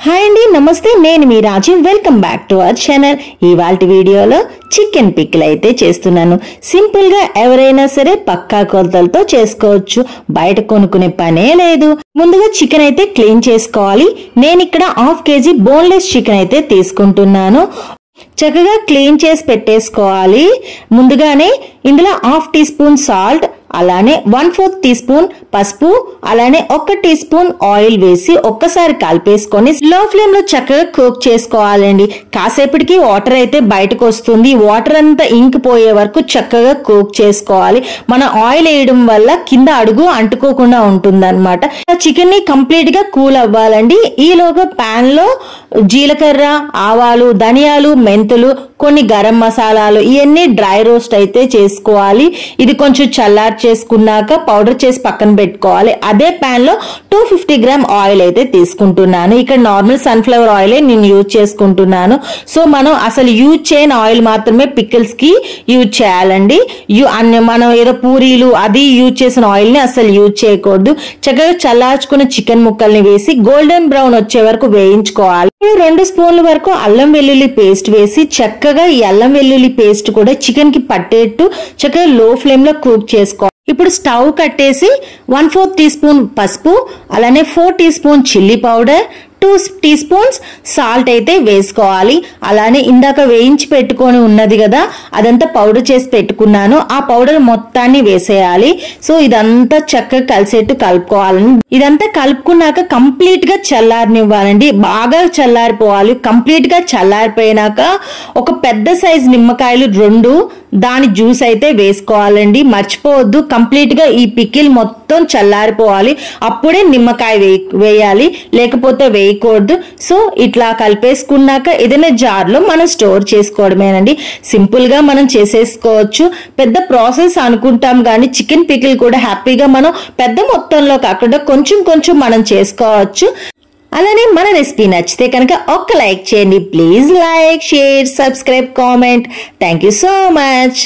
Hi అండి, నమస్తే. నేను మీ Raju. Welcome back to our channel. ఇవాల్టి వీడియోలో చికెన్ పికిల్ అయితే చేస్తున్నాను. సింపుల్ గా ఎవరైనా సరే పక్కా కొలతలతో చేసుకోవచ్చు. బయట కొనుక్కునే పనే లేదు. ముందుగా చికెన్ అయితే క్లీన్ చేసుకోవాలి. నేను ఇక్కడ 1/2 kg బోన్లెస్ చికెన్ అయితే తీసుకుంటున్నాను. చక్కగా క్లీన్ చేసి పెట్టేసుకోవాలి. ముందుగానే ఇందులో 1/2 టీ స్పూన్ సాల్ట్, అలానే 1/4 టీ స్పూన్ పసుపు, అలానే 1 టీ స్పూన్ ఆయిల్ వేసి ఒక్కసారి కలిపేసుకొని లో ఫ్లేమ్ లో చక్కగా కుక్ చేసుకోవాలండి. కాసేపటికి వాటర్ అయితే బయటకు వస్తుంది. వాటర్ అంతా ఇంకిపోయే వరకు చక్కగా కుక్ చేసుకోవాలి. మన ఆయిల్ వేయడం వల్ల కింద అడుగు అంటుకోకుండా ఉంటుంది అనమాట. చికెన్ ని కంప్లీట్ గా కూల్ అవ్వాలండి. ఈలోగా పాన్ లో జీలకర్ర, ఆవాలు, ధనియాలు, మెంతులు, కొన్ని గరం మసాలాలు ఇవన్నీ డ్రై రోస్ట్ అయితే చేసుకోవాలి. ఇది కొంచెం చల్లారి చేసుకున్నాక పౌడర్ చేసి పక్కన పెట్టుకోవాలి. అదే ప్యాన్ లో 250 గ్రామ్ ఆయిల్ అయితే తీసుకుంటున్నాను. ఇక్కడ నార్మల్ సన్ఫ్లవర్ ఆయిల్ నేను యూజ్ చేసుకుంటున్నాను. సో మనం అసలు యూజ్ చేయని ఆయిల్ మాత్రమే పికిల్స్ కి యూజ్ చేయాలండి. మనం ఏదో పూరీలు అది యూజ్ చేసిన ఆయిల్ ని అసలు యూజ్ చేయకూడదు. చక్కగా చల్లార్చుకున్న చికెన్ ముక్కల్ని వేసి గోల్డెన్ బ్రౌన్ వచ్చే వరకు వేయించుకోవాలి. 2 స్పూన్ల వరకు అల్లం వెల్లుల్లి పేస్ట్ వేసి చక్కగా ఈ అల్లం వెల్లుల్లి పేస్ట్ కూడా చికెన్ కి పట్టేట్టు చక్కగా లో ఫ్లేమ్ లో కుక్ చేసుకోవాలి. ఇప్పుడు స్టవ్ కట్టేసి 1/4 టీ స్పూన్ పసుపు, అలానే 4 teaspoon chilli powder, 2 teaspoons salt అయితే వేసుకోవాలి. అలానే ఇందాక వేయించి పెట్టుకొని ఉన్నది కదా, అదంతా పౌడర్ చేసి పెట్టుకున్నాను. ఆ పౌడర్ మొత్తాన్ని వేసేయాలి. సో ఇదంతా చక్కగా కలిసేట్టు కలుపుకోవాలని. ఇదంతా కలుపుకున్నాక కంప్లీట్ గా చల్లారనివ్వాలండి. బాగా చల్లారిపోవాలి. కంప్లీట్ గా చల్లారిపోయినాక ఒక పెద్ద సైజ్ నిమ్మకాయలు 2 దాని జ్యూస్ అయితే వేసుకోవాలండి. మర్చిపోవద్దు, కంప్లీట్ గా ఈ పికిల్ మొత్తం చల్లారిపోవాలి. అప్పుడే నిమ్మకాయ వేయాలి, లేకపోతే వేయకూడదు. సో ఇట్లా కలిపేసుకున్నాక ఏదైనా జార్ లో మనం స్టోర్ చేసుకోవడమేనండి. సింపుల్ గా మనం చేసేసుకోవచ్చు. పెద్ద ప్రాసెస్ అనుకుంటాం కానీ చికెన్ పికిల్ కూడా హ్యాపీగా మనం పెద్ద మొత్తంలో కాకుండా కొంచెం కొంచెం మనం చేసుకోవచ్చు. అలానే మన రెసిపీ నచ్చితే కనుక ఒక్క లైక్ చేయండి. Please like, share, subscribe, comment. Thank you so much.